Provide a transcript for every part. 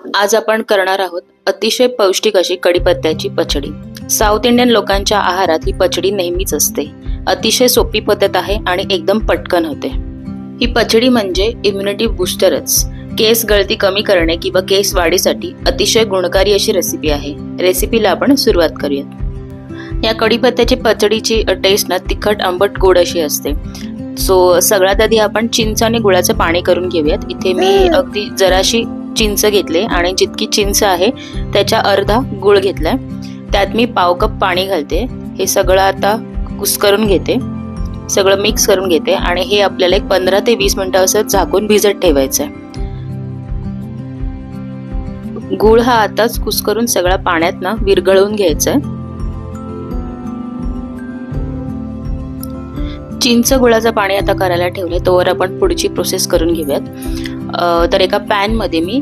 आज आपण करणार आहोत अतिशय पौष्टिक अशी कढीपत्त्याची पचडी। साऊथ इंडियन लोकांच्या आहारात ही पचडी नेहमीच असते। अतिशय सोपी पद्धत आहे आणि एकदम पटकन होते। ही पचडी म्हणजे इम्युनिटी बूस्टरच। केस गळती कमी करणे किंवा केस वाढीसाठी अतिशय गुणकारी अशी रेसिपी आहे। रेसिपीला आपण सुरुवात करूयात। या कढीपत्त्याची पचडीची टेस्ट ना तिखट आंबट गोड अशी असते। सो सगळ्यात आधी आपण चिंच आणि गुळाचं पाणी करून घेऊयात। इथे मी अगदी जराशी चिंच घेतले आणि जितकी चिंच आहे त्याच्या अर्धा गुळ घेतलाय। त्यात मी पाव कप पाणी घालते। हे सगळं आता कुस्करून घेते, सगळं मिक्स करून घेते आणि हे आपल्याला एक 15 ते 20 मिनिटं असं झाकून भिजत ठेवायचं आहे। गुळ हा आताच कुस्करून सगळा पाण्यात ना विरघळवून घ्यायचा आहे। चिंच गुळाचं पाणी आता करायला ठेवले, तोवर आपण पुढची प्रोसेस करून घेऊयात। तर एका पॅन मध्ये मी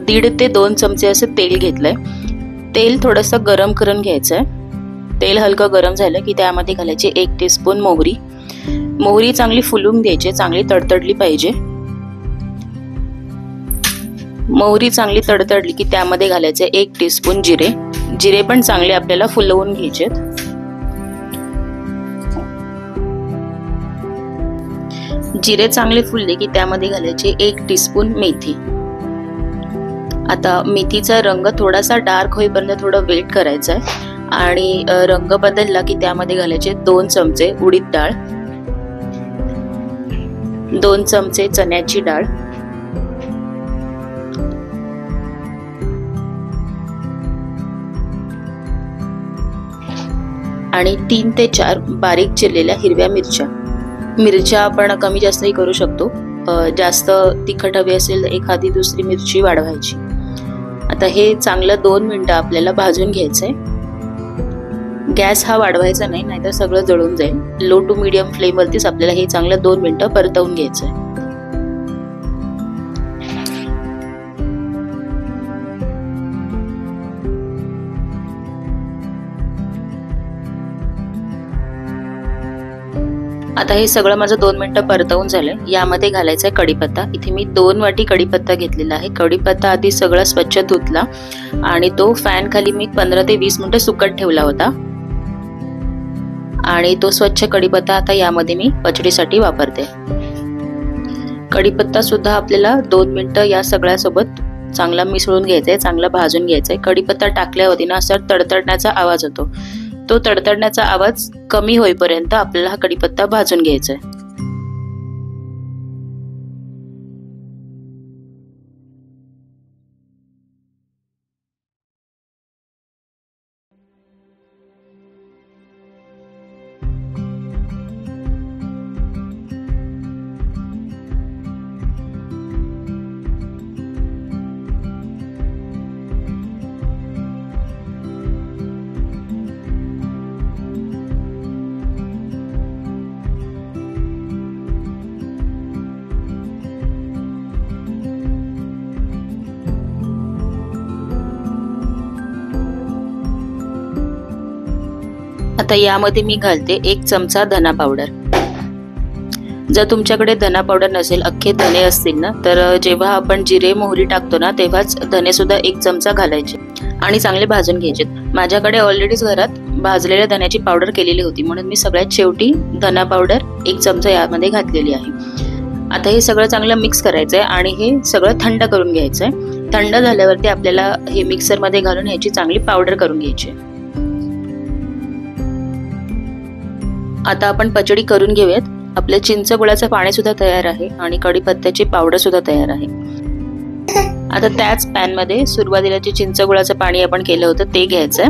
1.5 ते 2 चमचे असं तेल घेतलंय। तेल थोडंसं गरम करून घ्यायचंय। तेल हलकं गरम झालं की त्यामध्ये घालायची 1 टीस्पून मोहरी। मोहरी चांगली फुलून द्यायची, चांगली तडतडली पाहिजे। मोहरी चांगली तडतडली की त्यामध्ये घालायचे 1 टीस्पून जिरे। जिरे पण चांगले आपल्याला फुलवून घ्यायचेत। जिरे चांगले फुलले की त्यामध्ये घालायचे 1 टीस्पून मेथी। आता मेथीचा रंग थोडासा डार्क होईपर्यंत थोडं वेट करायचं आहे आणि रंग बदलला की त्यामध्ये घालायचे 2 चमचे उडीद डाळ, 2 चमचे चण्याची डाळ आणि 3 ते 4 बारीक चिरलेल्या हिरव्या मिरच्या। मिरच्या आपण कमी जास्तही करू शकतो। जास्त तिखट हवी असेल एखादी दुसरी मिरची वाढवायची। आता हे चांगलं 2 मिनिटं आपल्याला भाजून घ्यायचंय। गॅस हा वाढवायचा नाही, नाहीतर सगळं जळून जाईल। लो टू मीडियम फ्लेम वरतीच आपल्याला हे चांगलं 2 मिनिटं परतवून घ्यायचंय। आता हे सगळं माझं 2 मिनिटं परतवून झालंय। यामध्ये घालायचा आहे कढीपत्ता। इथे मी 2 वाटी कढीपत्ता घेतलेला आहे। कढीपत्ता आधी सगळं स्वच्छ धुतला आणि तो फॅन खाली मी 15 ते 20 मिनिटं सुकत ठेवला होता आणि तो स्वच्छ कढीपत्ता आता यामध्ये मी पचडीसाठी वापरते। कढीपत्ता सुद्धा आपल्याला 2 मिनिटं या सगळ्यासोबत चांगला मिसळून घ्यायचा आहे, चांगला भाजून घ्यायचा आहे। कढीपत्ता टाकल्यावरती ना असा तडतडण्याचा आवाज होतो। तो तडतडण्याचा आवाज कमी होईपर्यंत आपल्याला हा कढीपत्ता भाजून घ्यायचा आहे। आता यामध्ये मी घालते 1 चमचा धना पावडर। जर तुमच्याकडे धना पावडर नसेल, अख्खे धने असतील ना, तर जेव्हा आपण जिरे मोहरी टाकतो ना तेव्हाच धने सुद्धा 1 चमचा घालायचे आणि चांगले भाजून घ्यायचे। माझ्याकडे ऑलरेडीच घरात भाजलेल्या धन्याची पावडर केलेली होती, म्हणून मी सगळ्यात शेवटी धना पावडर 1 चमचा यामध्ये घातलेली आहे। आता हे सगळं चांगलं मिक्स करायचंय आणि हे सगळं थंड करून घ्यायचंय। थंड झाल्यावरती आपल्याला हे मिक्सर मध्ये घालून ह्याची चांगली पावडर करून घ्यायची। आता आपण पचडी करून घेऊयात। आपलं चिंच गुळाचं पाणी सुद्धा तयार आहे आणि कढीपत्त्याची पावडर सुद्धा तयार आहे। आता त्याच पॅन मध्ये सुरुवातीला जे चिंच गुळाचं पाणी आपण केलं होतं ते घ्यायचंय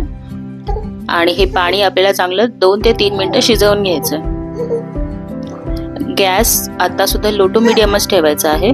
आणि हे पाणी आपल्याला चांगलं 2 ते 3 मिनिटं शिजवून घ्यायचंय। गॅस आता सुद्धा लो टू मीडियमच ठेवायचा आहे।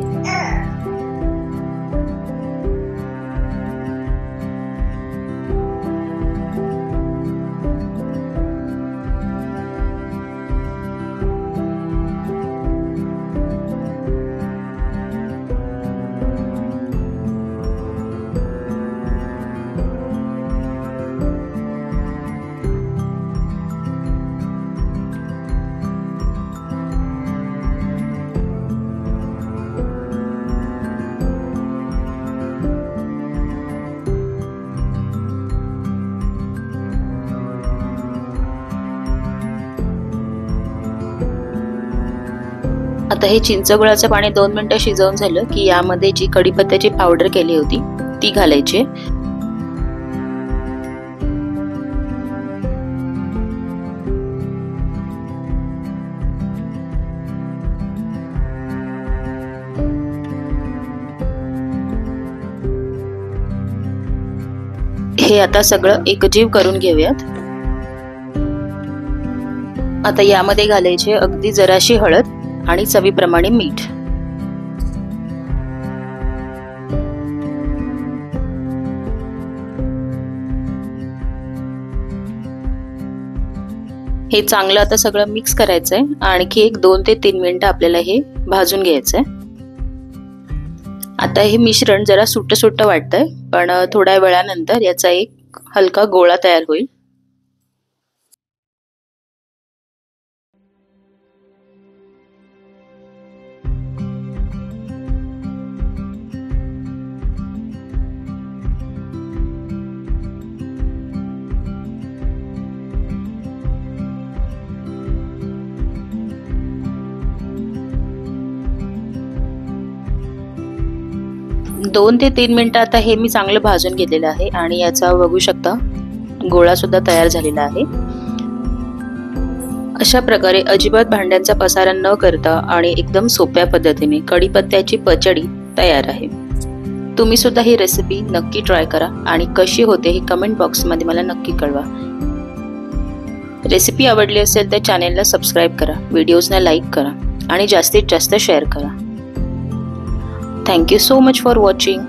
आता हे चिंचगुळाचं पाणी 2 मिनिटं शिजवून झालं की यामध्ये जी कढीपत्त्याची पावडर केली होती ती घालायची। हे आता सगळं एकजीव करून घेऊयात। आता यामध्ये घालायचे अगदी जराशी हळद आणि चवीप्रमाणे मीठ। हे चांगलं आता सगळं मिक्स करायचंय। आणखी एक 2 ते 3 मिनिटं आपल्याला हे भाजून घ्यायचंय। आता हे मिश्रण जरा सुट्ट वाटतंय, पण थोड्या वेळानंतर याचा एक हलका गोळा तयार होईल। दोन ते 3 मिनिटं आता हे मी चांगलं भाजून घेतलेलं आहे आणि याचा बघू शकता गोळा सुद्धा तयार झालेला आहे। अशा प्रकारे अजिबात भांड्यांचा पसारा न करता आणि एकदम सोप्या पद्धतीने कढीपत्त्याची पचडी तयार आहे। तुम्ही सुद्धा ही रेसिपी नक्की ट्राय करा आणि कशी होते हे कमेंट बॉक्समध्ये मला नक्की कळवा। रेसिपी आवडली असेल तर चॅनेलला सबस्क्राईब करा, व्हिडिओजना लाईक करा आणि जास्तीत जास्त शेअर करा। Thank you so much for watching.